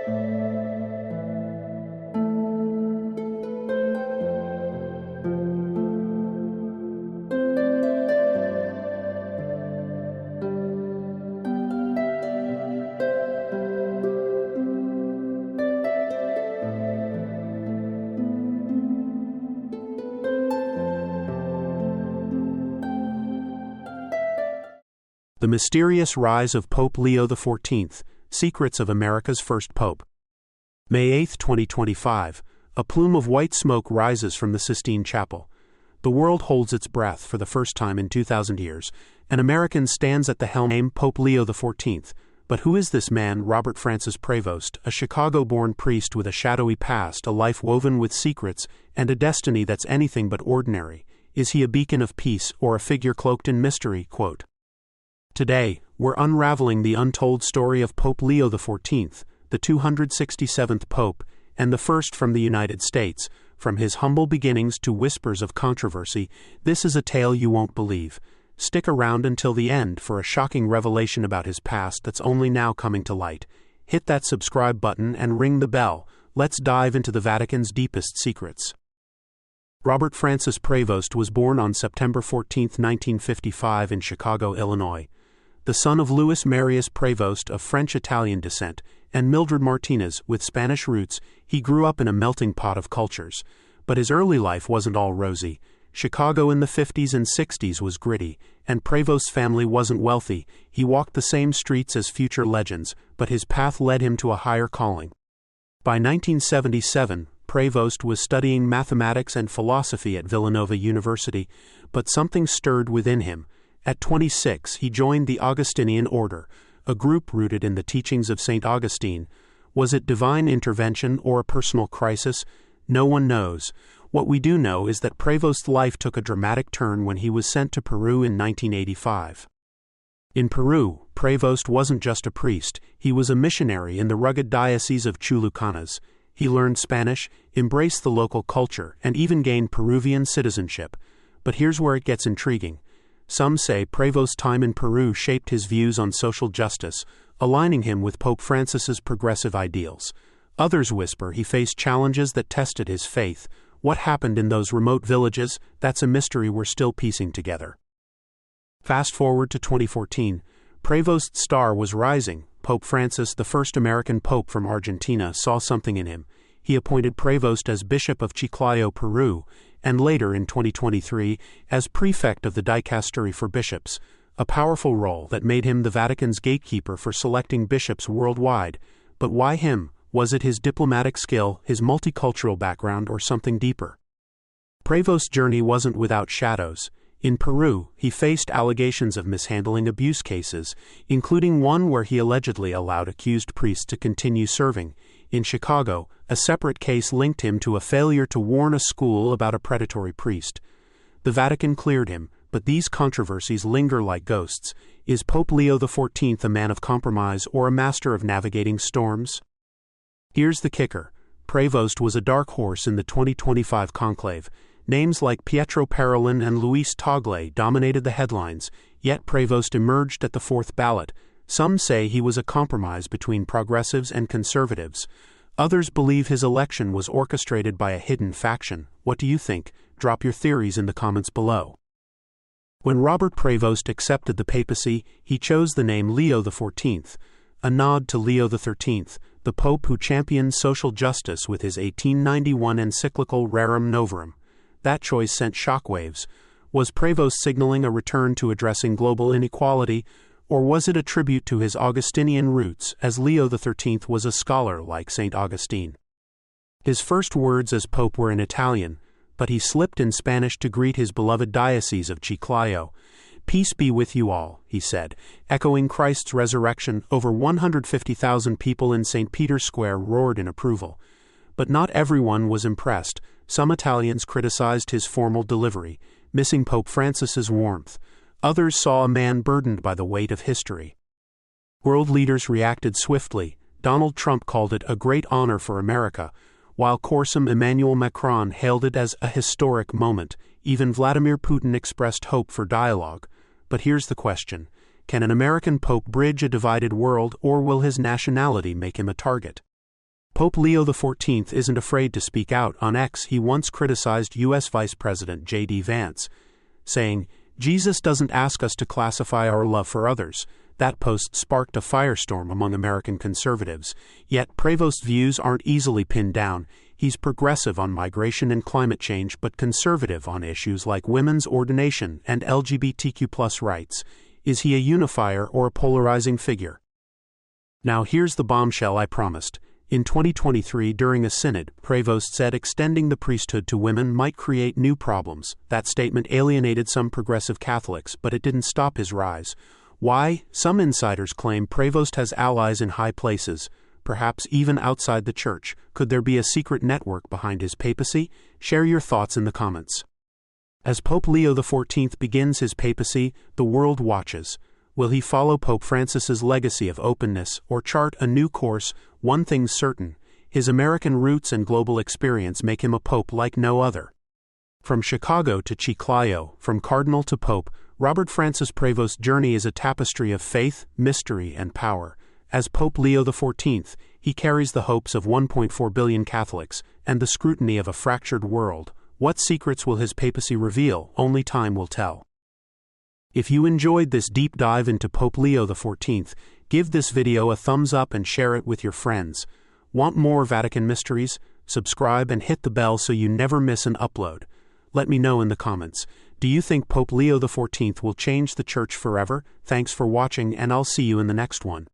The Mysterious Rise of Pope Leo XIV, Secrets of America's First Pope. May 8, 2025, a plume of white smoke rises from the Sistine Chapel. The world holds its breath for the first time in 2,000 years. An American stands at the helm, named Pope Leo XIV. But who is this man? Robert Francis Prevost, a Chicago-born priest with a shadowy past, a life woven with secrets, and a destiny that's anything but ordinary. Is he a beacon of peace or a figure cloaked in mystery? Quote. Today, we're unraveling the untold story of Pope Leo XIV, the 267th Pope, and the first from the United States. From his humble beginnings to whispers of controversy, this is a tale you won't believe. Stick around until the end for a shocking revelation about his past that's only now coming to light. Hit that subscribe button and ring the bell. Let's dive into the Vatican's deepest secrets. Robert Francis Prevost was born on September 14, 1955 in Chicago, Illinois. The son of Louis Marius Prevost of French-Italian descent and Mildred Martinez with Spanish roots, he grew up in a melting pot of cultures. But his early life wasn't all rosy. Chicago in the 50s and 60s was gritty, and Prevost's family wasn't wealthy. He walked the same streets as future legends, but his path led him to a higher calling. By 1977, Prevost was studying mathematics and philosophy at Villanova University, but something stirred within him. At 26, he joined the Augustinian order, a group rooted in the teachings of St. Augustine. Was it divine intervention or a personal crisis? No one knows. What we do know is that Prevost's life took a dramatic turn when he was sent to Peru in 1985. In Peru, Prevost wasn't just a priest, he was a missionary in the rugged diocese of Chulucanas. He learned Spanish, embraced the local culture, and even gained Peruvian citizenship. But here's where it gets intriguing. Some say Prevost's time in Peru shaped his views on social justice, aligning him with Pope Francis's progressive ideals. Others whisper he faced challenges that tested his faith. What happened in those remote villages? That's a mystery we're still piecing together. Fast forward to 2014. Prevost's star was rising. Pope Francis, the first American pope from Argentina, saw something in him. He appointed Prevost as Bishop of Chiclayo, Peru, and later in 2023 as prefect of the dicastery for bishops, a powerful role that made him the Vatican's gatekeeper for selecting bishops worldwide. But why him? Was it his diplomatic skill, his multicultural background, or something deeper? Prevost's journey wasn't without shadows. In Peru, he faced allegations of mishandling abuse cases, including one where he allegedly allowed accused priests to continue serving. In Chicago, a separate case linked him to a failure to warn a school about a predatory priest. The Vatican cleared him, but these controversies linger like ghosts. Is Pope Leo XIV a man of compromise or a master of navigating storms? Here's the kicker. Prevost was a dark horse in the 2025 conclave. Names like Pietro Parolin and Luis Tagle dominated the headlines, yet Prevost emerged at the fourth ballot. Some say he was a compromise between progressives and conservatives. Others believe his election was orchestrated by a hidden faction. What do you think? Drop your theories in the comments below. When Robert Prevost accepted the papacy, he chose the name Leo XIV, a nod to Leo XIII, the pope who championed social justice with his 1891 encyclical Rerum Novarum. That choice sent shockwaves. Was Prevost signaling a return to addressing global inequality, or was it a tribute to his Augustinian roots, as Leo XIII was a scholar like St. Augustine? His first words as pope were in Italian, but he slipped in Spanish to greet his beloved diocese of Chiclayo. "Peace be with you all," he said, echoing Christ's resurrection. Over 150,000 people in St. Peter's Square roared in approval. But not everyone was impressed. Some Italians criticized his formal delivery, missing Pope Francis's warmth. Others saw a man burdened by the weight of history. World leaders reacted swiftly. Donald Trump called it a great honor for America, while Corsom Emmanuel Macron hailed it as a historic moment. Even Vladimir Putin expressed hope for dialogue. But here's the question. Can an American pope bridge a divided world, or will his nationality make him a target? Pope Leo XIV isn't afraid to speak out. On X, he once criticized U.S. Vice President J.D. Vance, saying, "Jesus doesn't ask us to classify our love for others." That post sparked a firestorm among American conservatives. Yet Prevost's views aren't easily pinned down. He's progressive on migration and climate change, but conservative on issues like women's ordination and LGBTQ+ rights. Is he a unifier or a polarizing figure? Now here's the bombshell I promised. In 2023, during a synod, Prevost said extending the priesthood to women might create new problems. That statement alienated some progressive Catholics, but it didn't stop his rise. Why? Some insiders claim Prevost has allies in high places, perhaps even outside the church. Could there be a secret network behind his papacy? Share your thoughts in the comments. As Pope Leo XIV begins his papacy, the world watches. Will he follow Pope Francis's legacy of openness or chart a new course? One thing's certain: his American roots and global experience make him a pope like no other. From Chicago to Chiclayo, from cardinal to pope, Robert Francis Prevost's journey is a tapestry of faith, mystery, and power. As Pope Leo XIV, he carries the hopes of 1.4 billion Catholics and the scrutiny of a fractured world. What secrets will his papacy reveal? Only time will tell. If you enjoyed this deep dive into Pope Leo XIV, give this video a thumbs up and share it with your friends. Want more Vatican mysteries? Subscribe and hit the bell so you never miss an upload. Let me know in the comments. Do you think Pope Leo XIV will change the Church forever? Thanks for watching, and I'll see you in the next one.